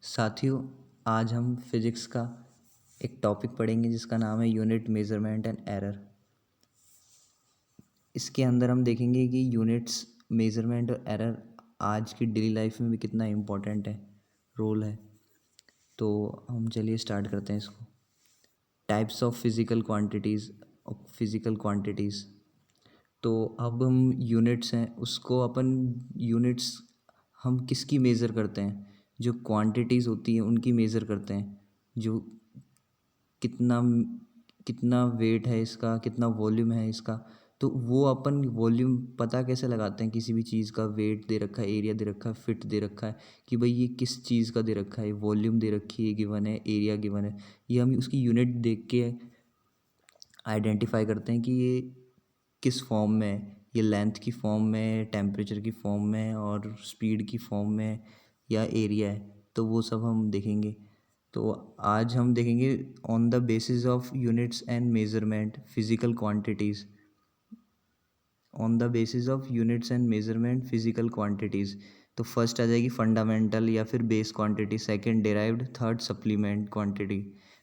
साथियों, आज हम फिज़िक्स का एक टॉपिक पढ़ेंगे जिसका नाम है यूनिट मेज़रमेंट एंड एरर। इसके अंदर हम देखेंगे कि यूनिट्स मेज़रमेंट और एरर आज की डेली लाइफ में भी कितना इम्पोर्टेंट है, रोल है। तो हम चलिए स्टार्ट करते हैं इसको। Types of physical quantities. तो अब हम यूनिट्स हैं, उसको अपन यूनिट्स हम किसकी मेज़र करते हैं? जो क्वांटिटीज़ होती हैं उनकी मेज़र करते हैं। जो कितना कितना वेट है इसका, कितना वॉल्यूम है इसका। तो वो अपन वॉल्यूम पता कैसे लगाते हैं? किसी भी चीज़ का वेट दे रखा है, एरिया दे रखा है, फिट दे रखा है कि भाई ये किस चीज़ का दे रखा है, वॉल्यूम दे रखी है, गिवन है, एरिया गिवन है। ये हम उसकी यूनिट देख के आइडेंटिफाई करते हैं कि ये किस फॉर्म में है। ये लेंथ की फॉर्म में, टेम्परेचर की फॉर्म में और स्पीड की फॉर्म में या एरिया है। तो वो सब हम देखेंगे। तो आज हम देखेंगे on the basis of units and measurement physical quantities. On the basis of units and measurement physical quantities. तो फर्स्ट आ जाएगी फंडामेंटल या फिर base quantity, second derived, third supplement quantity.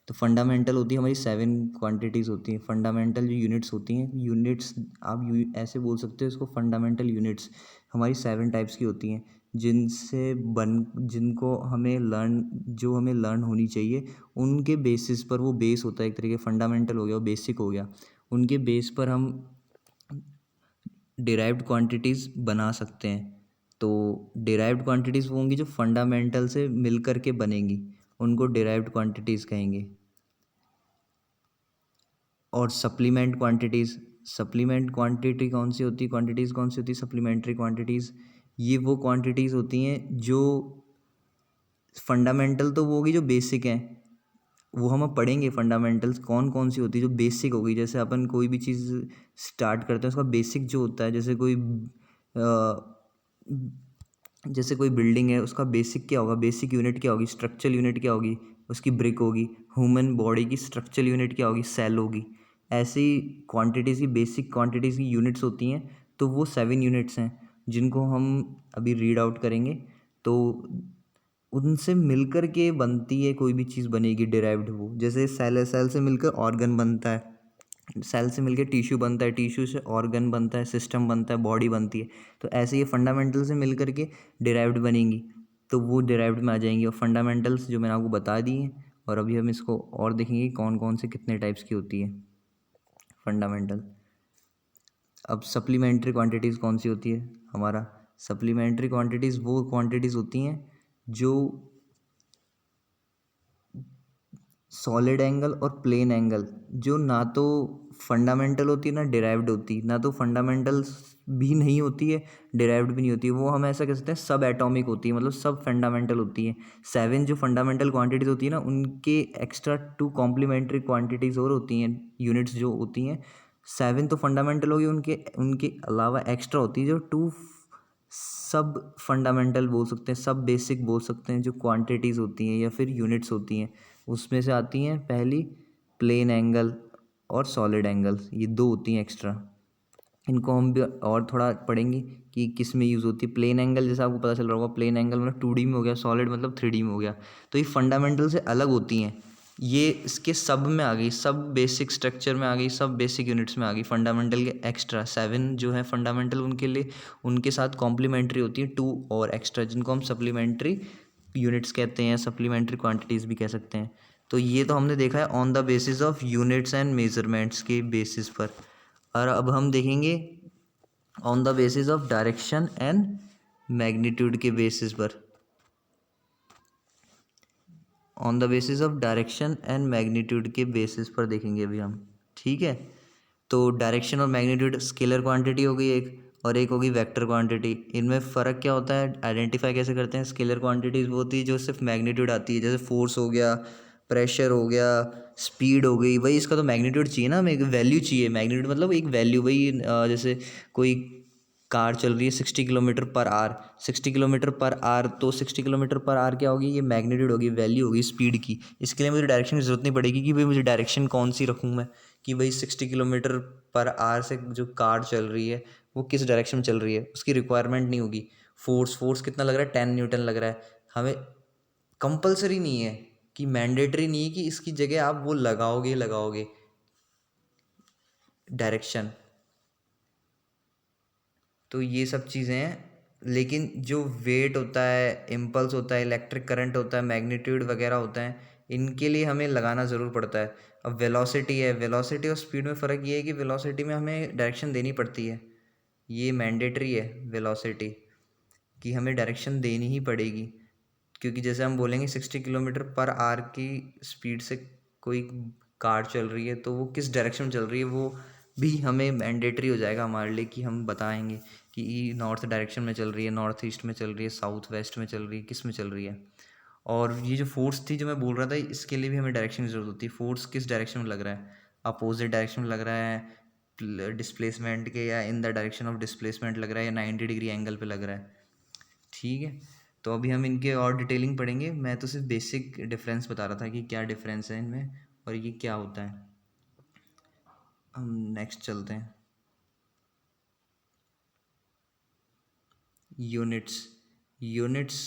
तो फंडामेंटल होती है हमारी 7 क्वांटिटीज़ होती हैं। फंडामेंटल जो यूनिट्स होती हैं, यूनिट्स आप ऐसे बोल सकते हो इसको, फंडामेंटल यूनिट्स हमारी 7 टाइप्स की होती हैं जिनको हमें लर्न होनी चाहिए। उनके बेसिस पर, वो बेस होता है एक तरीके, फंडामेंटल हो गया और बेसिक हो गया, उनके बेस पर हम डिराइव्ड क्वांटिटीज़ बना सकते हैं। तो डिराइव्ड क्वांटिटीज़ वो होंगी जो फंडामेंटल से मिल कर के बनेंगी, उनको डिराइव्ड क्वांटिटीज़ कहेंगे। और सप्लीमेंट क्वांटिटी कौन सी होती है, क्वांटिटीज़ कौन सी होती है? सप्लीमेंट्री क्वांटिटीज़, ये वो क्वांटिटीज़ होती हैं जो फंडामेंटल तो वो होगी जो बेसिक हैं, वो हम अब पढ़ेंगे फंडामेंटल्स कौन कौन सी होती है जो बेसिक होगी। जैसे अपन कोई भी चीज़ स्टार्ट करते हैं उसका बेसिक जो होता है, जैसे कोई बिल्डिंग है, उसका बेसिक क्या होगा, बेसिक यूनिट क्या होगी, स्ट्रक्चरल यूनिट क्या होगी, उसकी ब्रिक होगी। ह्यूमन बॉडी की स्ट्रक्चरल यूनिट क्या होगी, सेल होगी। ऐसी क्वांटिटीज़ की, बेसिक क्वांटिटीज़ की यूनिट्स होती हैं। तो वो 7 यूनिट्स हैं जिनको हम अभी रीड आउट करेंगे। तो उनसे मिलकर के बनती है, कोई भी चीज़ बनेगी डिराइव्ड। वो जैसे सेल है, सेल से मिलकर ऑर्गन बनता है, सेल से मिलकर टिश्यू बनता है, टिश्यू से ऑर्गन बनता है, सिस्टम बनता है, बॉडी बनती है। तो ऐसे ये फंडामेंटल से मिलकर के डिराइव्ड बनेंगी, तो वो डिराइव्ड में आ जाएंगी। और फंडामेंटल्स जो मैंने आपको बता दी हैं, और अभी हम इसको और देखेंगे कौन कौन से कितने टाइप्स की होती है फंडामेंटल। अब सप्लीमेंट्री क्वांटिटीज़ कौन सी होती है हमारा? सप्लीमेंट्री क्वांटिटीज़ वो क्वांटिटीज़ होती हैं जो सॉलिड एंगल और प्लेन एंगल, जो ना तो फंडामेंटल होती है ना डिराइव्ड होती, ना तो फंडामेंटल्स भी नहीं होती है, डिराइव्ड भी नहीं होती है। वो हम ऐसा कह सकते हैं सब एटॉमिक होती है, मतलब सब फंडामेंटल होती है। 7 जो फंडामेंटल क्वांटिटीज़ होती है ना, उनके एक्स्ट्रा 2 कॉम्प्लीमेंट्री क्वांटिटीज़ और होती हैं, यूनिट्स जो होती हैं। 7 तो फंडामेंटल होगी, उनके उनके अलावा एक्स्ट्रा होती है जो 2 सब फंडामेंटल बोल सकते हैं, सब बेसिक बोल सकते हैं, जो क्वांटिटीज़ होती हैं या फिर यूनिट्स होती हैं। उसमें से आती हैं पहली प्लेन एंगल और सॉलिड एंगल्स, ये 2 होती हैं एक्स्ट्रा। इनको हम भी और थोड़ा पढ़ेंगे कि किस में यूज़ होती है। प्लेन एंगल जैसा आपको पता चल रहा होगा, प्लेन एंगल मतलब 2D में हो गया, सॉलिड मतलब 3D में हो गया। तो ये फंडामेंटल से अलग होती हैं, ये इसके सब में आ गई, सब बेसिक स्ट्रक्चर में आ गई, सब बेसिक यूनिट्स में आ गई। फंडामेंटल के एक्स्ट्रा 7 जो है फंडामेंटल, उनके लिए उनके साथ कॉम्प्लीमेंट्री होती है 2 और एक्स्ट्रा, जिनको हम सप्लीमेंट्री यूनिट्स कहते हैं, सप्लीमेंट्री क्वांटिटीज़ भी कह सकते हैं। तो ये तो हमने देखा है on the basis of units and measurements के बेसिस पर। और अब हम देखेंगे on the basis of direction and magnitude के बेसिस पर। On the basis of direction and magnitude के बेसिस पर देखेंगे अभी हम, ठीक है। तो डायरेक्शन और मैग्नीट्यूड स्केलर क्वांटिटी हो गई एक, और एक होगी वेक्टर क्वांटिटी। इनमें फ़र्क क्या होता है, आइडेंटिफाई कैसे करते हैं? स्केलर क्वांटिटीज़ वो होती है जो सिर्फ मैग्नीट्यूड आती है, जैसे फोर्स हो गया, प्रेशर हो गया, स्पीड हो गई। वही इसका तो मैग्नीट्यूड चाहिए ना, हमें एक वैल्यू चाहिए। मैग्नीट्यूड मतलब एक वैल्यू, वही जैसे कोई कार चल रही है 60 kilometre per hour, 60 kilometre per hour, तो 60 किलोमीटर पर आवर क्या होगी, ये मैग्नीट्यूड होगी, वैल्यू होगी स्पीड की। इसके लिए मुझे डायरेक्शन की ज़रूरत नहीं पड़ेगी कि भाई मुझे डायरेक्शन कौन सी रखूँ मैं, कि भाई 60 किलोमीटर पर आवर से जो कार चल रही है वो किस डायरेक्शन में चल रही है, उसकी रिक्वायरमेंट नहीं होगी। फोर्स कितना लग रहा है, 10 न्यूटन लग रहा है, हमें कंपलसरी नहीं है, कि मैंडेटरी नहीं है कि इसकी जगह आप वो लगाओगे लगाओगे डायरेक्शन। तो ये सब चीज़ें हैं। लेकिन जो वेट होता है, इम्पल्स होता है, इलेक्ट्रिक करंट होता है, मैग्नीट्यूड वगैरह होता है, इनके लिए हमें लगाना ज़रूर पड़ता है। अब वेलोसिटी है, वेलोसिटी और स्पीड में फ़र्क ये है कि वेलोसिटी में हमें डायरेक्शन देनी पड़ती है, ये मैंडेटरी है वेलोसिटी, कि हमें डायरेक्शन देनी ही पड़ेगी। क्योंकि जैसे हम बोलेंगे 60 किलोमीटर पर आवर की स्पीड से कोई कार चल रही है, तो वो किस डायरेक्शन में चल रही है वो भी हमें मैंडेटरी हो जाएगा हमारे लिए, कि हम बताएंगे कि ये नॉर्थ डायरेक्शन में चल रही है, नॉर्थ ईस्ट में चल रही है, साउथ वेस्ट में चल रही है, किस में चल रही है। और ये जो फोर्स थी जो मैं बोल रहा था, इसके लिए भी हमें डायरेक्शन की ज़रूरत होती है। फोर्स किस डायरेक्शन में लग रहा है, अपोजिट डायरेक्शन में लग रहा है डिस्प्लेसमेंट के, या in the direction of displacement लग रहा है, या 90 डिग्री एंगल पे लग रहा है। ठीक है, तो अभी हम इनके और डिटेलिंग पढ़ेंगे। मैं तो सिर्फ बेसिक डिफरेंस बता रहा था कि क्या डिफरेंस है इनमें और ये क्या होता है। हम नेक्स्ट चलते हैं। यूनिट्स। यूनिट्स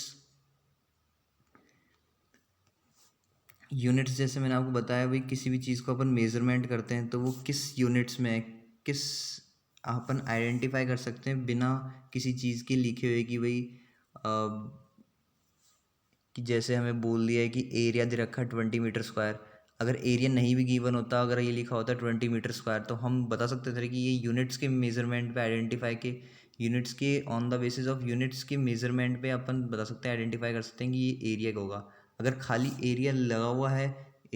यूनिट्स जैसे मैंने आपको बताया, भाई किसी भी चीज़ को अपन मेज़रमेंट करते हैं तो वो किस यूनिट्स में है, किस अपन आइडेंटिफाई कर सकते हैं बिना किसी चीज़ के लिखे हुए कि भाई कि जैसे हमें बोल दिया है कि एरिया दे रखा है 20 मीटर स्क्वायर। अगर एरिया नहीं भी गिवन होता, अगर ये लिखा होता 20 मीटर स्क्वायर, तो हम बता सकते थे कि ये यूनिट्स के मेजरमेंट पे आइडेंटिफाई के, यूनिट्स के on the basis of units के मेजरमेंट पे अपन बता सकते हैं, आइडेंटिफाई कर सकते हैं कि ये एरिया का होगा। अगर खाली एरिया लगा हुआ है,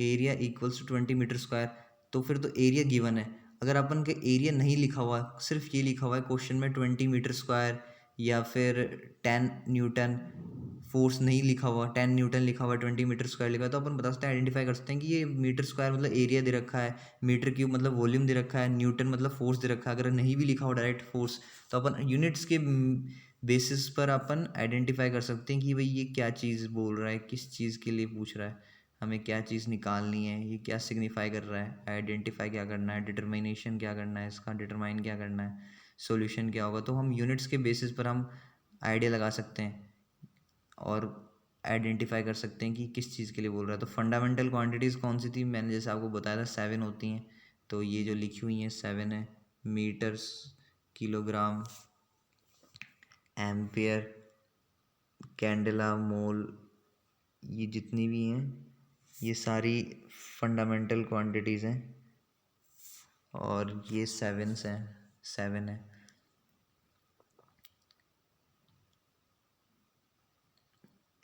area equals to 20 metre square, तो फिर तो एरिया गिवन है। अगर अपन के एरिया नहीं लिखा हुआ, सिर्फ ये लिखा हुआ है क्वेश्चन में 20 मीटर स्क्वायर, या फिर 10 न्यूटन, फोर्स नहीं लिखा हुआ, 10 न्यूटन लिखा हुआ, 20 मीटर स्क्वायर लिखा हुआ, तो अपन बता सकते हैं, आइडेंटिफाई कर सकते हैं कि ये मीटर स्क्वायर मतलब एरिया दे रखा है, मीटर क्यूब मतलब वॉल्यूम दे रखा है, न्यूटन मतलब फोर्स दे रखा है। अगर नहीं भी लिखा हो डायरेक्ट फोर्स, तो अपन यूनिट्स के बेसिस पर अपन आइडेंटिफाई कर सकते हैं कि भाई ये क्या चीज़ बोल रहा है, किस चीज़ के लिए पूछ रहा है, हमें क्या चीज़ निकालनी है, ये क्या सिग्निफाई कर रहा है, आइडेंटिफाई क्या करना है, डिटर्मिनेशन क्या करना है, इसका डिटरमाइन क्या करना है, सॉल्यूशन क्या होगा। तो हम यूनिट्स के बेसिस पर हम आइडिया लगा सकते हैं और आइडेंटिफाई कर सकते हैं कि किस चीज़ के लिए बोल रहा है। तो फंडामेंटल क्वांटिटीज़ कौन सी थी, मैंने जैसे आपको बताया था 7 होती हैं। तो ये जो लिखी हुई हैं 7 है, मीटर्स, किलोग्राम, एम्पियर, कैंडेला, मोल, ये जितनी भी हैं ये सारी फंडामेंटल क्वांटिटीज़ हैं, और ये 7 है।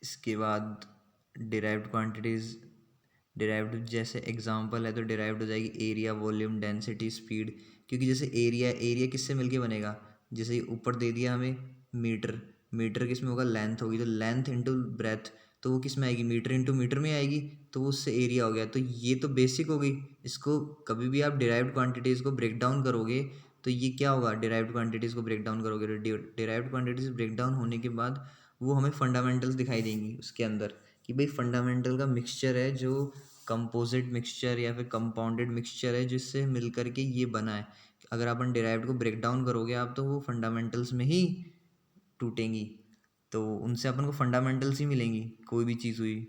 इसके बाद डिराइव्ड क्वांटिटीज़, डिराइव्ड जैसे एग्जांपल है तो डिराइव्ड हो जाएगी एरिया, वॉल्यूम, डेंसिटी, स्पीड। क्योंकि जैसे एरिया, एरिया किससे मिलके बनेगा, जैसे ऊपर दे दिया हमें मीटर, मीटर किस में होगा, लेंथ होगी, तो लेंथ इंटू ब्रेथ, तो वो किस में आएगी, मीटर इंटू मीटर में आएगी, तो वो उससे एरिया हो गया। तो ये तो बेसिक हो गई। इसको कभी भी आप डिराइव्ड क्वांटिटीज़ को ब्रेक डाउन करोगे तो ये क्या होगा, डिराइव्ड क्वांटिटीज़ को ब्रेक डाउन करोगे, डिराइव्ड क्वांटिटीज़ ब्रेक डाउन होने के बाद वो हमें फंडामेंटल्स दिखाई देंगी उसके अंदर, कि भाई फंडामेंटल का मिक्सचर है जो कंपोजिट मिक्सचर या फिर कंपाउंडेड मिक्सचर है, जिससे मिल करके ये बना है। अगर अपन डिराइव्ड को ब्रेक डाउन करोगे आप, तो वो फंडामेंटल्स में ही टूटेंगी। तो उनसे अपन को फंडामेंटल्स ही मिलेंगी। कोई भी चीज़ हुई,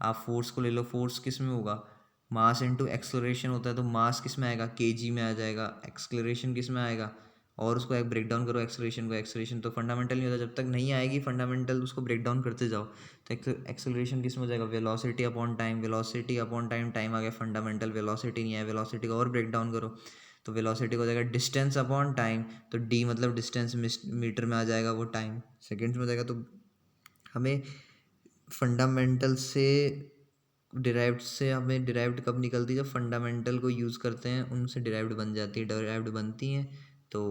आप फोर्स को ले लो, फोर्स किस में होगा, मास इनटू एक्सलरेशन होता है, तो मास किस में आएगा, केजी में आ जाएगा, एक्सलरेशन किस में आएगा, और उसको एक ब्रेक डाउन करो एक्सलरेशन को, एक्सलरेशन तो फंडामेंटल नहीं होता जब तक नहीं आएगी फंडामेंटल, उसको ब्रेक डाउन करते जाओ। तो एक्सलरेशन किस में हो जाएगा, velocity upon time, velocity upon time, time आ गया फंडामेंटल, वेलोसिटी नहीं आया, वेलोसिटी को और ब्रेक डाउन करो, तो वेलोसिटी को हो जाएगा डिस्टेंस अपॉन टाइम, तो डी मतलब डिस्टेंस मीटर में आ जाएगा, वो टाइम सेकेंड्स में हो जाएगा। तो हमें फंडामेंटल से डिराइव्ड से हमें डिराइव्ड कब निकलती है, जब फंडामेंटल को यूज़ करते हैं उनसे डिराइव्ड बन जाती है, डिराइव्ड बनती हैं तो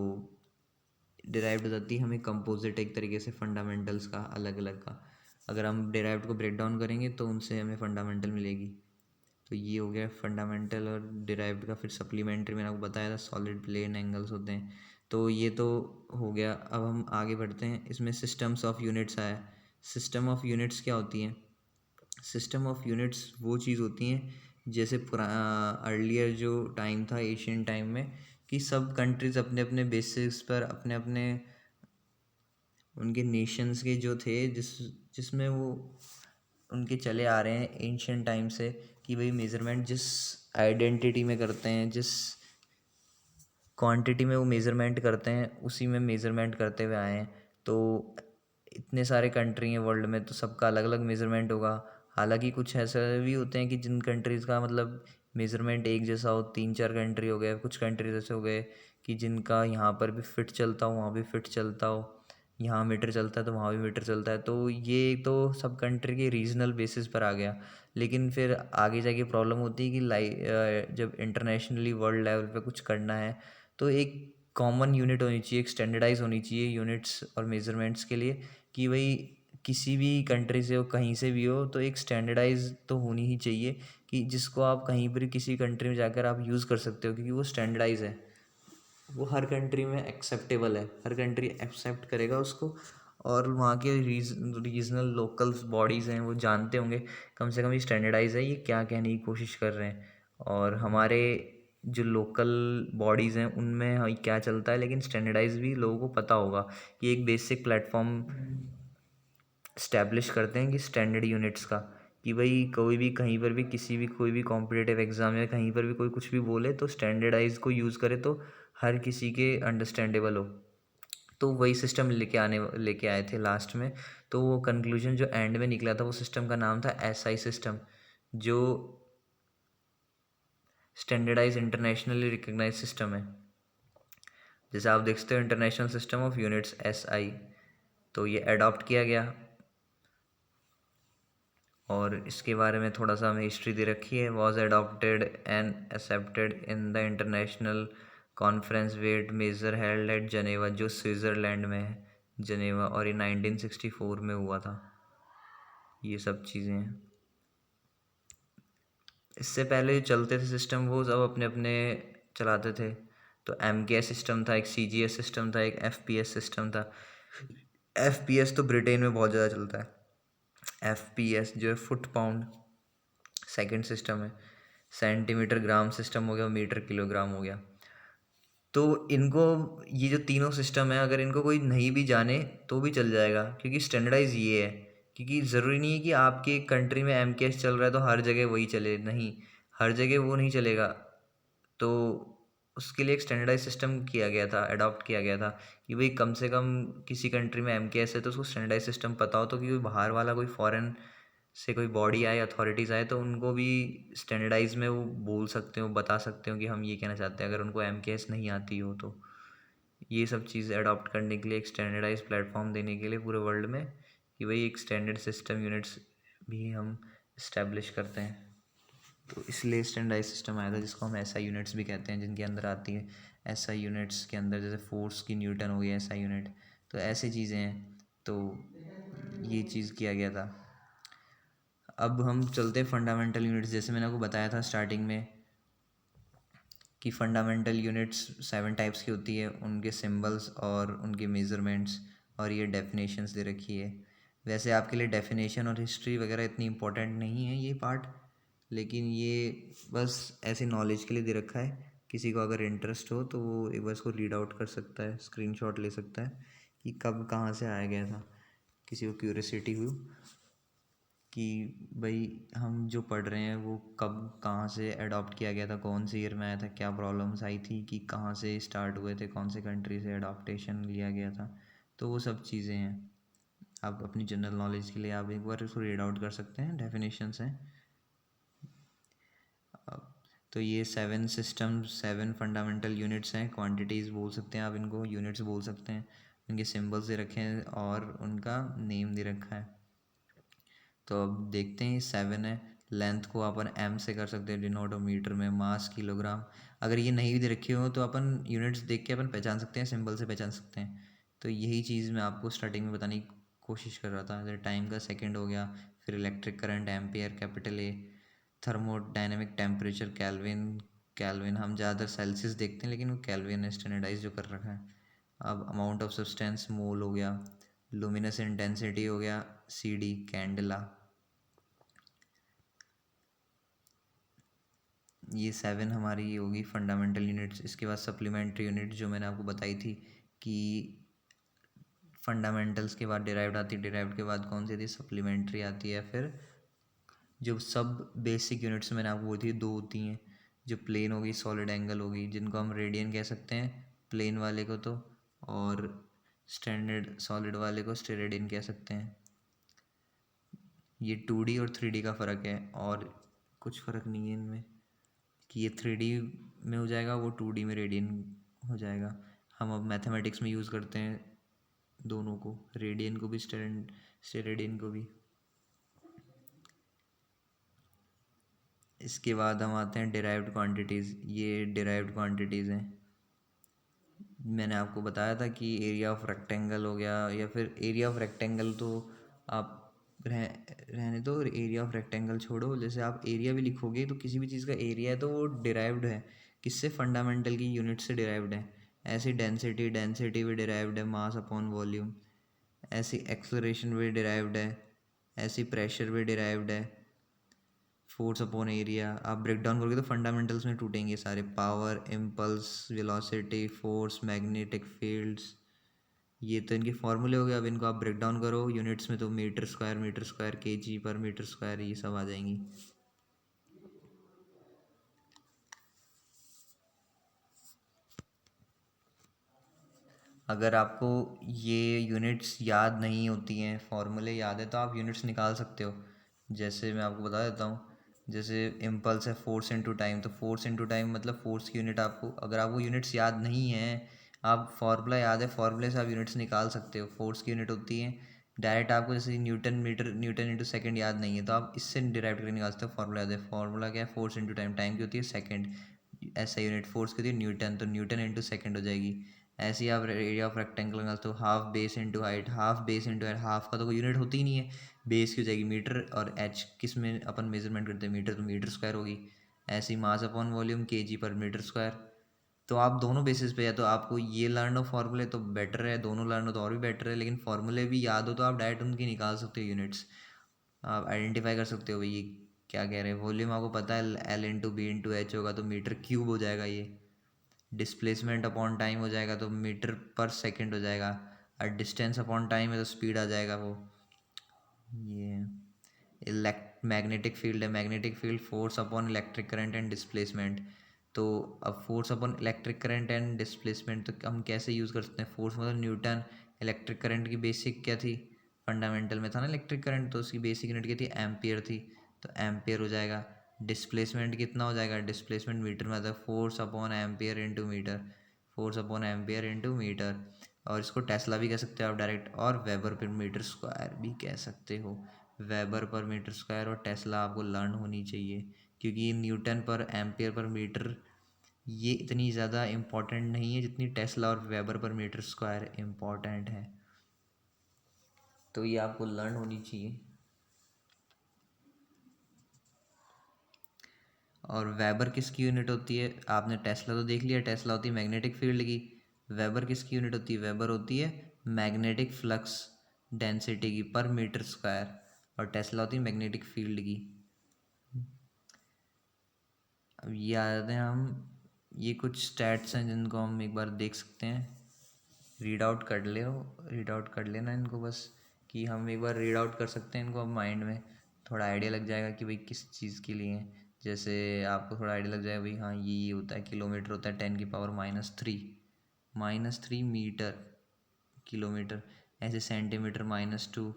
डिराइव्ड हो जाती है हमें कंपोजिट एक तरीके से फंडामेंटल्स का अलग अलग का। अगर हम डिराइव्ड को ब्रेक डाउन करेंगे तो उनसे हमें फंडामेंटल मिलेगी। तो ये हो गया फंडामेंटल और डिराइव्ड का। फिर सप्लीमेंट्री मैंने आपको बताया था, सॉलिड प्लेन एंगल्स होते हैं। तो ये तो हो गया। अब हम आगे बढ़ते हैं, इसमें सिस्टम्स ऑफ यूनिट्स आया। सिस्टम ऑफ यूनिट्स क्या होती हैं, सिस्टम ऑफ यूनिट्स वो चीज़ होती हैं जैसे अर्लियर जो टाइम था एशियन टाइम में, कि सब कंट्रीज़ अपने अपने बेसिस पर अपने अपने उनके नेशंस के जो थे जिसमें वो उनके चले आ रहे हैं एंशियंट टाइम से कि भाई मेज़रमेंट जिस आइडेंटिटी में करते हैं, जिस क्वांटिटी में वो मेज़रमेंट करते हैं, उसी में मेज़रमेंट करते हुए आए हैं। तो इतने सारे कंट्री हैं वर्ल्ड में, तो सबका अलग अलग मेज़रमेंट होगा। हालांकि कुछ ऐसे भी होते हैं कि जिन कंट्रीज़ का मतलब मेज़रमेंट एक जैसा हो, 3-4 कंट्री हो गए, कुछ कंट्रीज ऐसे हो गए कि जिनका यहाँ पर भी फिट चलता हो, वहाँ भी फिट चलता हो, यहाँ मीटर चलता है तो वहाँ भी मीटर चलता है। तो ये तो सब कंट्री के रीजनल बेसिस पर आ गया। लेकिन फिर आगे जाके प्रॉब्लम होती है कि जब इंटरनेशनली वर्ल्ड लेवल पे कुछ करना है तो एक कॉमन यूनिट होनी चाहिए, एक स्टैंडर्डाइज होनी चाहिए यूनिट्स और मेज़रमेंट्स के लिए कि भाई किसी भी कंट्री से हो, कहीं से भी हो, तो एक स्टैंडर्डाइज तो होनी ही चाहिए कि जिसको आप कहीं पर किसी कंट्री में जाकर आप यूज़ कर सकते हो, क्योंकि वो स्टैंडर्डाइज है, वो हर कंट्री में एक्सेप्टेबल है, हर कंट्री एक्सेप्ट करेगा उसको। और वहाँ के रीजनल लोकल्स बॉडीज़ हैं वो जानते होंगे कम से कम ये स्टैंडर्डाइज है, ये क्या कहने की कोशिश कर रहे हैं। और हमारे जो लोकल बॉडीज़ हैं उनमें क्या चलता है, लेकिन स्टैंडर्डाइज भी लोगों को पता होगा कि एक बेसिक प्लेटफॉर्म इस्टेब्लिश करते हैं कि स्टैंडर्ड यूनिट्स का, कि भाई कोई भी कहीं पर भी किसी भी कोई भी कॉम्पिटिटिव एग्ज़ाम या कहीं पर भी कोई कुछ भी बोले तो स्टैंडर्डाइज को यूज़ करे तो हर किसी के अंडरस्टैंडेबल हो। तो वही सिस्टम लेके आए थे लास्ट में। तो वो कंक्लूजन जो एंड में निकला था वो सिस्टम का नाम था एसआई सिस्टम, जो स्टैंडर्डाइज इंटरनेशनली रिकग्नाइज सिस्टम है। जैसे आप देखते हो international system of units SI, तो ये अडॉप्ट किया गया। और इसके बारे में थोड़ा सा हमें हिस्ट्री दे रखी है। Was adopted and accepted in the international conference weight measure held at Geneva, जो स्विट्ज़रलैंड में है, जनेवा, और ये 1964 में हुआ था। ये सब चीज़ें हैं। इससे पहले जो चलते थे सिस्टम वो सब अपने अपने चलाते थे। तो एमकेएस सिस्टम था, एक सीजीएस सिस्टम था, एक एफपीएस सिस्टम था। एफपीएस तो ब्रिटेन में बहुत ज़्यादा चलता है। एफपीएस जो है फुट पाउंड सेकंड सिस्टम है। सेंटीमीटर ग्राम सिस्टम हो गया, मीटर किलोग्राम हो गया। तो इनको, ये जो तीनों सिस्टम है, अगर इनको कोई नहीं भी जाने तो भी चल जाएगा, क्योंकि स्टैंडर्डाइज ये है। क्योंकि ज़रूरी नहीं है कि आपके कंट्री में एमकेएस चल रहा है तो हर जगह वही चले, नहीं, हर जगह वो नहीं चलेगा। तो उसके लिए एक स्टैंडर्डाइज सिस्टम किया गया था, अडॉप्ट किया गया था कि भाई कम से कम किसी कंट्री में एमकेएस है तो उसको स्टैंडर्डाइज सिस्टम पता हो, तो कि कोई बाहर वाला कोई फॉरेन से कोई बॉडी आए, अथॉरिटीज़ आए, तो उनको भी स्टैंडर्डाइज में वो बोल सकते हो, बता सकते हो कि हम ये कहना चाहते हैं, अगर उनको एमकेएस नहीं आती हो तो। ये सब चीज़ें अडॉप्ट करने के लिए, एक स्टैंडर्डाइज प्लेटफॉर्म देने के लिए पूरे वर्ल्ड में, कि भाई एक स्टैंडर्ड सिस्टम यूनिट्स भी हम इस्टेब्लिश करते हैं। तो इसलिए स्टैंडर्डाइज सिस्टम आया था, जिसको हम एसआई यूनिट्स भी कहते हैं, जिनके अंदर आती है एसआई यूनिट्स के अंदर, जैसे फोर्स की न्यूटन हो गई एसआई यूनिट। तो ऐसी चीज़ें हैं। तो ये चीज़ किया गया था। अब हम चलते हैं फंडामेंटल यूनिट्स। जैसे मैंने आपको बताया था स्टार्टिंग में कि फंडामेंटल यूनिट्स 7 टाइप्स की होती है, उनके सिंबल्स और उनके मेज़रमेंट्स, और ये डेफिनेशंस दे रखी है। वैसे आपके लिए डेफिनेशन और हिस्ट्री वगैरह इतनी इंपॉर्टेंट नहीं है ये पार्ट, लेकिन ये बस ऐसे नॉलेज के लिए दे रखा है। किसी को अगर इंटरेस्ट हो तो वो एक बार इसको रीड आउट कर सकता है, स्क्रीनशॉट ले सकता है कि कब कहाँ से आया गया था, किसी को क्यूरियोसिटी हुई कि भाई हम जो पढ़ रहे हैं वो कब कहाँ से अडॉप्ट किया गया था, कौन से ईयर में आया था, क्या प्रॉब्लम्स आई थी, कि कहाँ से स्टार्ट हुए थे, कौन से कंट्री से अडॉप्टेशन लिया गया था। तो वो सब चीज़ें हैं। आप अपनी जनरल नॉलेज के लिए आप एक बार इसको रीड आउट कर सकते हैं, डेफिनेशंस हैं। तो ये 7 सिस्टम, 7 फंडामेंटल यूनिट्स हैं। क्वांटिटीज़ बोल सकते हैं आप इनको, यूनिट्स बोल सकते हैं। उनके सिंबल्स दे रखे हैं और उनका नेम दे रखा है। तो अब देखते हैं, 7 है। लेंथ को अपन एम से कर सकते हैं डिनोट, मीटर में, मास किलोग्राम। अगर ये नहीं भी दे रखी हो तो अपन यूनिट्स देख के अपन पहचान सकते हैं, सिंबल से पहचान सकते हैं। तो यही चीज़ मैं आपको स्टार्टिंग में बताने की कोशिश कर रहा था। जैसे टाइम का सेकंड हो गया, फिर electric current ampere capital A, thermodynamic temperature kelvin, kelvin हम ज़्यादातर सेल्सियस देखते हैं लेकिन वो केल्विन है स्टैंडर्डाइज जो कर रखा है। अब अमाउंट ऑफ सब्सटेंस मोल हो गया, लुमिनस इंटेंसिटी हो गया सी डी, कैंडला। ये 7 हमारी होगी फंडामेंटल यूनिट्स। इसके बाद सप्लीमेंट्री यूनिट जो मैंने आपको बताई थी कि फंडामेंटल्स के बाद डिराइव्ड आती है, डिराइव्ड के बाद कौन सी थी, सप्लीमेंट्री आती है, फिर जो सब बेसिक यूनिट्स मैंने आपको बोली थी दो होती हैं, जो प्लेन होगी, सॉलिड एंगल होगी, जिनको हम रेडियन कह सकते हैं प्लेन वाले को तो, और स्टैंडर्ड सॉलिड वाले को स्टेरेडियन कह सकते हैं। ये 2D और 3D का फ़र्क है, और कुछ फ़र्क नहीं है इनमें, कि ये 3D में हो जाएगा, वो 2D में रेडियन हो जाएगा। हम अब मैथमेटिक्स में यूज़ करते हैं दोनों को, रेडियन को भी स्टेरेडियन को भी। इसके बाद हम आते हैं डिराइव्ड क्वांटिटीज़। ये डिराइव्ड क्वांटिटीज़ हैं। मैंने आपको बताया था कि एरिया ऑफ रेक्टेंगल हो गया, या फिर एरिया ऑफ रेक्टेंगल तो आप रहने दो, एरिया ऑफ रेक्टेंगल छोड़ो। जैसे आप एरिया भी लिखोगे तो किसी भी चीज़ का एरिया है तो वो डिराइव्ड है किससे, फंडामेंटल की यूनिट से डिराइव्ड है। ऐसी डेंसिटी भी डिराइव्ड है मास अपॉन वॉल्यूम। ऐसी एक्सलरेशन भी डिराइव्ड है। ऐसी प्रेशर भी डिराइव्ड है, फोर्स अपॉन एरिया। आप ब्रेक डाउन करोगे तो फंडामेंटल्स में टूटेंगे सारे, power, impulse, velocity, force, magnetic fields. ये तो इनके फॉर्मूले हो गए। अब इनको आप ब्रेक डाउन करो यूनिट्स में तो मीटर स्क्वायर, केजी पर मीटर स्क्वायर, ये सब आ जाएंगी। अगर आपको ये यूनिट्स याद नहीं होती हैं, फॉर्मूले याद है, तो आप यूनिट्स निकाल सकते हो। जैसे मैं आपको बता देता हूँ, जैसे इम्पल्स है फोर्स इनटू टाइम, तो फोर्स इनटू टाइम मतलब फोर्स की यूनिट आपको, अगर आपको यूनिट्स याद नहीं है, आप फार्मूला याद है, फार्मूले से आप यूनिट्स निकाल सकते हो। फोर्स की यूनिट होती है डायरेक्ट, आपको जैसे newton metre, newton into second याद नहीं है तो आप इससे डिराइव करके निकाल सकते हो। फार्मूला याद है, फार्मूला क्या है, फोर्स इंटू टाइम, टाइम की होती है सेकेंड, ऐसा यूनिट फोर्स की होती है न्यूटन, तो न्यूटन इंटू सेकेंड हो जाएगी। ऐसे ही आप एरिया ऑफ रेक्टेंगल निकालते हो, half base into height, half base into height, half का तो कोई यूनिट होती ही नहीं है, बेस की हो जाएगी मीटर, और एच किस में अपन मेजरमेंट करते हैं, मीटर, तो मीटर स्क्वायर होगी। ऐसे ही मास अपॉन वॉल्यूम, केजी पर मीटर स्क्वायर। तो आप दोनों बेसिस पे, या तो आपको ये लर्न हो फार्मूले तो बेटर है, दोनों लर्न हो तो और भी बेटर है, लेकिन फार्मूले भी याद हो तो आप डायरेक्ट उनकी निकाल सकते हो यूनिट्स। आप आइडेंटिफाई कर सकते हो भाई ये क्या कह रहे हैं। वॉल्यूम आपको पता है L into B into H होगा तो मीटर क्यूब हो जाएगा ये। डिस्प्लेसमेंट अपॉन टाइम हो जाएगा तो मीटर पर सेकंड हो जाएगा, और डिस्टेंस अपॉन टाइम है तो स्पीड आ जाएगा वो। ये मैग्नेटिक फील्ड है, magnetic field force upon electric current and displacement. तो अब force upon electric current and displacement तो हम कैसे यूज़ कर सकते हैं, फोर्स मतलब न्यूटन, इलेक्ट्रिक करंट की बेसिक क्या थी, फंडामेंटल में था ना इलेक्ट्रिक करंट, तो उसकी बेसिक यूनिट क्या थी, एम्पियर थी, तो एम्पियर हो जाएगा। डिस्प्लेसमेंट कितना हो जाएगा, डिस्प्लेसमेंट मीटर में आता है, force upon ampere into metre, force upon ampere into metre. और इसको टेस्ला भी कह सकते हो आप डायरेक्ट, और वेबर पर मीटर स्क्वायर भी कह सकते हो। वेबर पर मीटर स्क्वायर और टेस्ला आपको लर्न होनी चाहिए, क्योंकि न्यूटन पर एम्पियर पर मीटर ये इतनी ज़्यादा इम्पॉर्टेंट नहीं है जितनी टेस्ला और वेबर पर मीटर स्क्वायर इम्पॉर्टेंट है, तो ये आपको लर्न होनी चाहिए। और वेबर किसकी यूनिट होती है, आपने टेस्ला तो देख लिया, टेस्ला होती है मैग्नेटिक फील्ड की। वेबर किसकी यूनिट होती है, वेबर होती है मैग्नेटिक फ्लक्स डेंसिटी की पर मीटर स्क्वायर, और टेस्ला होती है मैग्नेटिक फील्ड की। अब ये आ जाते हैं हम, ये कुछ स्टैट्स हैं जिनको हम एक बार देख सकते हैं, रीड आउट कर ले हो, रीड आउट कर लेना इनको बस, कि हम एक बार रीड आउट कर सकते हैं इनको, अब माइंड में थोड़ा आइडिया लग जाएगा कि भाई किस चीज़ के लिए हैं। जैसे आपको थोड़ा आइडिया लग जाएगा भाई हाँ ये होता है, किलोमीटर होता है 10⁻³ -3 मीटर किलोमीटर। ऐसे centimetre -2,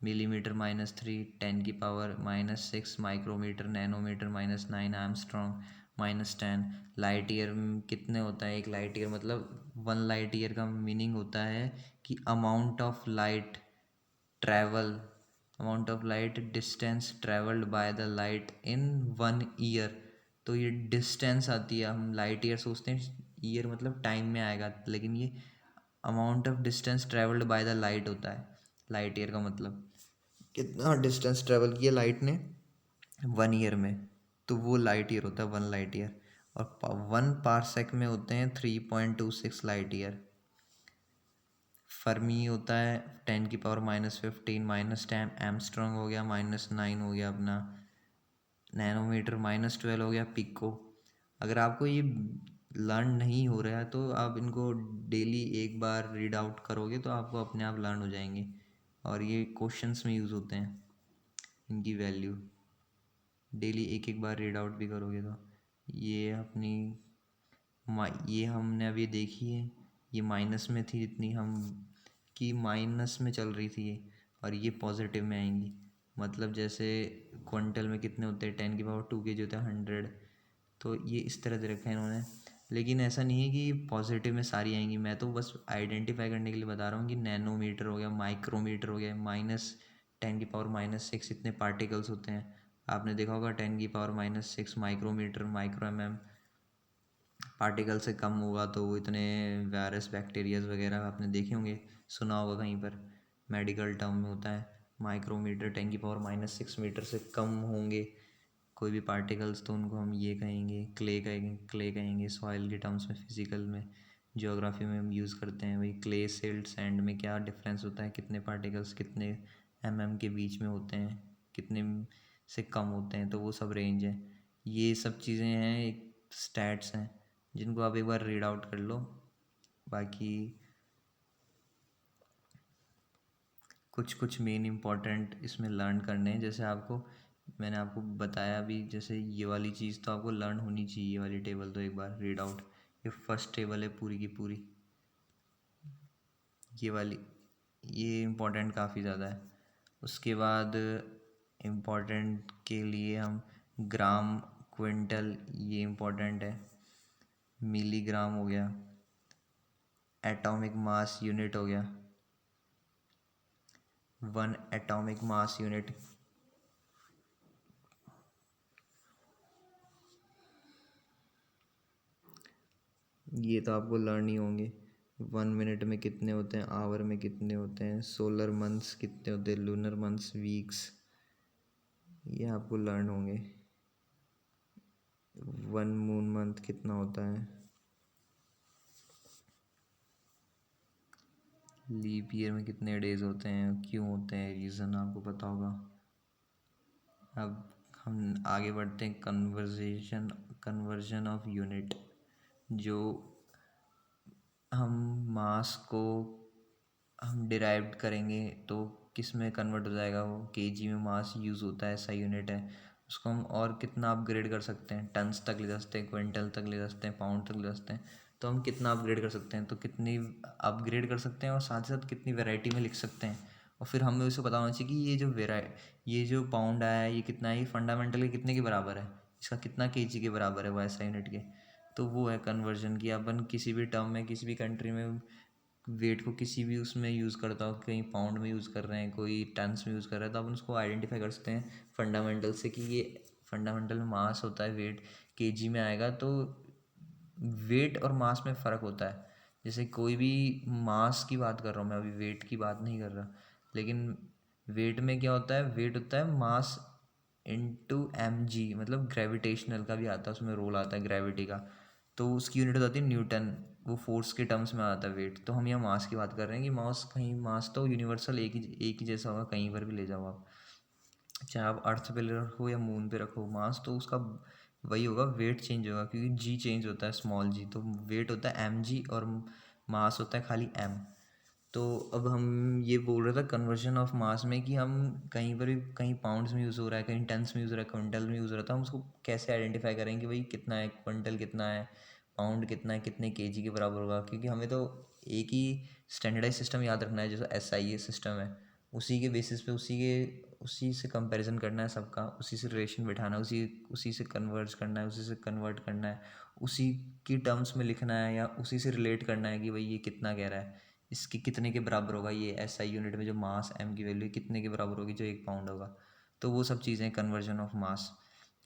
millimetre -3, 10⁻⁻6 micrometre, nanometre -9, Armstrong -10। Light year कितने होता है, एक लाइट ईयर मतलब 1 लाइट ईयर का मीनिंग होता है कि amount of light travel, amount of light distance travelled by the light in 1 year. तो ये डिस्टेंस आती है, हम लाइट ईयर सोचते हैं, ईयर मतलब टाइम में आएगा, लेकिन ये amount of distance travelled by the light होता है। लाइट ईयर का मतलब कितना डिस्टेंस ट्रैवल किया लाइट ने 1 ईयर में, तो वो लाइट ईयर होता है 1 लाइट ईयर। और 1 पारसेक में होते हैं 3.26 लाइट ईयर। फर्मी होता है 10⁻⁻15 -10, एमस्ट्रॉन्ग हो गया -9 हो गया अपना, नैनोमीटर -12 हो गया पिको। अगर आपको ये लर्न नहीं हो रहा है तो आप इनको डेली एक बार रीड आउट करोगे तो आपको अपने आप लर्न हो जाएंगे, और ये क्वेश्चंस में यूज़ होते हैं इनकी वैल्यू। डेली एक एक बार रीड आउट भी करोगे तो ये अपनी ये हमने अभी देखी है, ये माइनस में थी जितनी हम कि माइनस में चल रही थी ये, और ये पॉजिटिव में आएंगी। मतलब जैसे क्विंटल में कितने होते हैं, 10⁻² होता है 100। तो ये इस तरह दे रखा है इन्होंने। लेकिन ऐसा नहीं है कि पॉजिटिव में सारी आएंगी, मैं तो बस आइडेंटिफाई करने के लिए बता रहा हूँ कि नैनोमीटर हो गया, माइक्रोमीटर हो गया, -10⁻⁻6 इतने पार्टिकल्स होते हैं। आपने देखा होगा 10⁻⁻6 माइक्रोमीटर, माइक्रो mm पार्टिकल से कम होगा तो वो इतने वायरस बैक्टीरियाज वगैरह आपने देखे होंगे, सुना होगा कहीं पर, मेडिकल टर्म में होता है। माइक्रोमीटर 10⁻⁻6 मीटर से कम होंगे कोई भी पार्टिकल्स तो उनको हम ये कहेंगे, क्ले कहेंगे सॉइल के टर्म्स में, फिजिकल में, ज्योग्राफी में हम यूज़ करते हैं। वही क्ले, सिल्ट, सैंड में क्या डिफरेंस होता है, कितने पार्टिकल्स कितने के बीच में होते हैं, कितने से कम होते हैं, तो वो सब रेंज है। ये सब चीज़ें हैं, एक स्टैट्स हैं जिनको आप एक बार रीड आउट कर लो। बाकी कुछ कुछ मेन इंपॉर्टेंट इसमें लर्न करने हैं, जैसे आपको मैंने आपको बताया भी, जैसे ये वाली चीज़ तो आपको लर्न होनी चाहिए, ये वाली टेबल तो एक बार रीड आउट। ये फर्स्ट टेबल है पूरी की पूरी, ये वाली, ये इम्पोर्टेंट काफ़ी ज़्यादा है। उसके बाद इम्पोर्टेंट के लिए हम ग्राम, क्विंटल, ये इम्पोर्टेंट है। मिलीग्राम हो गया, एटॉमिक मास यूनिट हो गया, 1 एटॉमिक मास यूनिट। ये तो आपको लर्न ही होंगे। 1 मिनट में कितने होते हैं, आवर में कितने होते हैं, सोलर मंथ्स कितने होते हैं, लूनर मंथ्स, वीक्स, ये आपको लर्न होंगे। 1 मून मंथ कितना होता है, लीप ईयर में कितने डेज होते हैं, क्यों होते हैं, रीज़न आपको पता होगा। अब हम आगे बढ़ते हैं, कन्वर्जन ऑफ यूनिट। जो हम मास को हम डिराइव करेंगे तो किस में कन्वर्ट हो जाएगा, वो केजी में मास यूज़ होता है, ऐसा यूनिट है। उसको हम और कितना अपग्रेड कर सकते हैं, टन्स तक ले जा सकते हैं, क्विंटल तक ले जा सकते हैं, पाउंड तक ले जा सकते हैं। तो हम कितना अपग्रेड कर सकते हैं, तो कितनी अपग्रेड कर सकते हैं, और साथ ही साथ कितनी वैरायटी में लिख सकते हैं। और फिर हमें उसे पता होना चाहिए कि ये जो पाउंड आया है ये कितना है, ये फंडामेंटल के कितने के बराबर है, इसका कितना केजी के बराबर है वो ऐसा यूनिट के। तो वो है कन्वर्जन की। अपन किसी भी टर्म में, किसी भी कंट्री में वेट को किसी भी उसमें यूज़ करता हो, कहीं पाउंड में यूज़ कर रहे हैं, कोई टन्स में यूज़ कर रहा है, तो अपन उसको आइडेंटिफाई कर सकते हैं फंडामेंटल से कि ये फंडामेंटल मास होता है, वेट केजी में आएगा। तो वेट और मास में फ़र्क होता है। जैसे कोई भी मास की बात कर रहा हूँ मैं, अभी वेट की बात नहीं कर रहा, लेकिन वेट में क्या होता है, वेट होता है मास इनटू mg, मतलब ग्रेविटेशनल का भी आता है, उसमें रोल आता है ग्रेविटी का, तो उसकी यूनिट हो जाती है न्यूटन, वो फोर्स के टर्म्स में आता है वेट। तो हम यहाँ मास की बात कर रहे हैं कि मास, कहीं मास तो यूनिवर्सल एक ही जैसा होगा, कहीं पर भी ले जाओ आप, चाहे आप अर्थ पे रखो या मून पे रखो, मास तो उसका वही होगा, वेट चेंज होगा क्योंकि जी चेंज होता है, स्मॉल जी। तो वेट होता है mg और मास होता है खाली m। तो अब हम ये बोल रहे थे कन्वर्जन ऑफ मास में कि हम कहीं पर भी, कहीं पाउंड्स में यूज़ हो रहा है, कहीं टन्स में यूज़ हो रहा है, क्विंटल में यूज़ हो रहा था, हम उसको कैसे आइडेंटिफाई करेंगे कि भाई कितना है, क्विंटल कितना है, पाउंड कितना है, कितने केजी के बराबर होगा। क्योंकि हमें तो एक ही स्टैंडर्डाइज सिस्टम याद रखना है, जैसे SI सिस्टम है, उसी के बेसिस पे उसी से कंपैरिजन करना है सबका, उसी से रिलेशन बिठाना है, उसी से कन्वर्ज करना है, उसी से कन्वर्ट करना है, उसी की टर्म्स में लिखना है, या उसी से रिलेट करना है कि भाई ये कितना कह रहा है, इसकी कितने के बराबर होगा, ये SI यूनिट में जो मास m की वैल्यू कितने के बराबर होगी जो 1 पाउंड होगा। तो वो सब चीज़ें कन्वर्जन ऑफ मास,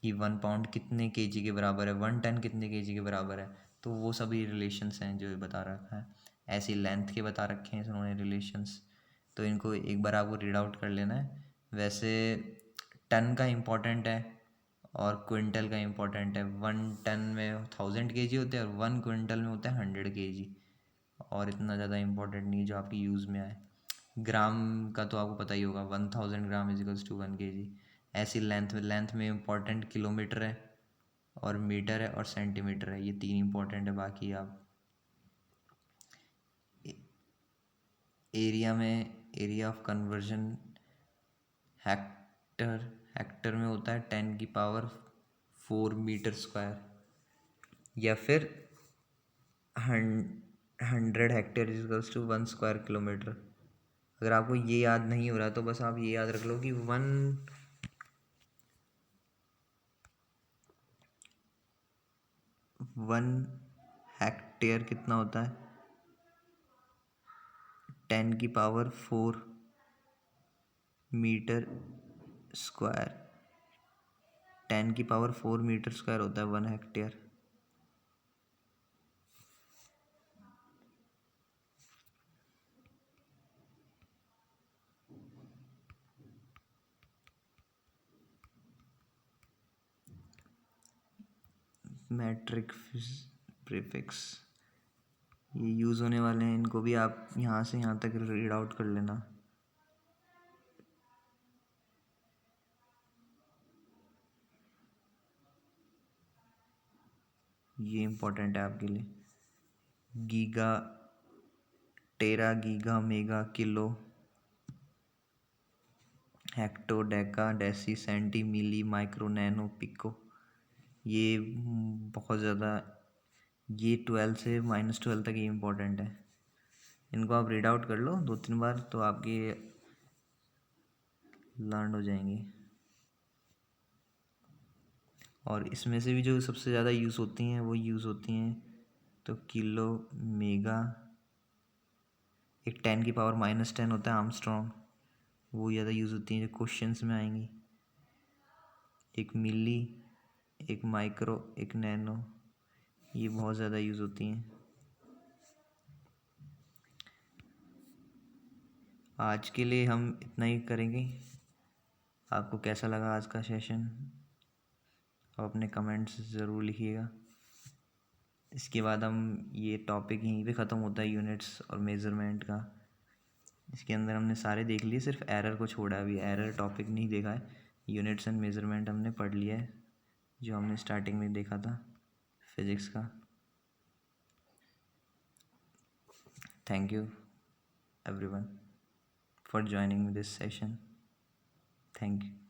कि 1 पाउंड कितने केजी के बराबर है, 1 टन कितने केजी के बराबर है। तो वो सभी रिलेशंस हैं जो बता रखा है, ऐसी लेंथ के बता रखे हैं इन्होंने रिलेशंस। तो इनको एक बार आपको रीड आउट कर लेना है। वैसे टन का इम्पोर्टेंट है और क्विंटल का इम्पोर्टेंट है। 1 टन में 1000 kg होते हैं और 1 क्विंटल में होता है 100 kg। और इतना ज़्यादा इम्पोर्टेंट नहीं है जो आपकी यूज़ में आए। ग्राम का तो आपको पता ही होगा, 1000 ग्राम इजिकल्स टू 1 kg। ऐसी लेंथ में इम्पोर्टेंट किलोमीटर है, और मीटर है, और सेंटीमीटर है, ये 3 इम्पोर्टेंट है। बाकी आप एरिया में, area of conversion hectare hectare में होता है 10⁴मीटर स्क्वायर, या फिर 100 hectare equals to 1 square kilometre. अगर आपको ये याद नहीं हो रहा तो बस आप ये याद रख लो कि 1 हेक्टेयर कितना होता है, 10⁴मीटर स्क्वायर। 10⁴मीटर स्क्वायर होता है 1 हेक्टेयर। मैट्रिक प्रीफिक्स ये यूज़ होने वाले हैं, इनको भी आप यहाँ से यहाँ तक रीड आउट कर लेना। ये इम्पोर्टेंट है आपके लिए। Giga, tera, giga, mega, kilo, hecto, deca, deci, centi, milli, micro, nano, pico. ये बहुत ज़्यादा, ये 12 से -12 तक ये इम्पोर्टेंट है। इनको आप रीड आउट कर लो 2-3 बार तो आपके लर्न हो जाएंगे। और इसमें से भी जो सबसे ज़्यादा यूज़ होती हैं वो यूज़ होती हैं तो किलो, मेगा, एक 10⁻⁻10 होता है आर्मस्ट्रॉन्ग, वो ज़्यादा यूज़ होती हैं जो क्वेश्चंस में आएंगी। एक मिली, एक माइक्रो, एक नैनो, ये बहुत ज़्यादा यूज़ होती हैं। आज के लिए हम इतना ही करेंगे। आपको कैसा लगा आज का सेशन, आप अपने कमेंट्स ज़रूर लिखिएगा। इसके बाद हम ये टॉपिक यहीं पे ख़त्म होता है यूनिट्स और मेज़रमेंट का। इसके अंदर हमने सारे देख लिए, सिर्फ एरर को छोड़ा है, अभी एरर टॉपिक नहीं देखा है। यूनिट्स एंड मेज़रमेंट हमने पढ़ लिया है जो हमने स्टार्टिंग में देखा था फिज़िक्स का। Thank you everyone for joining this session. Thank you.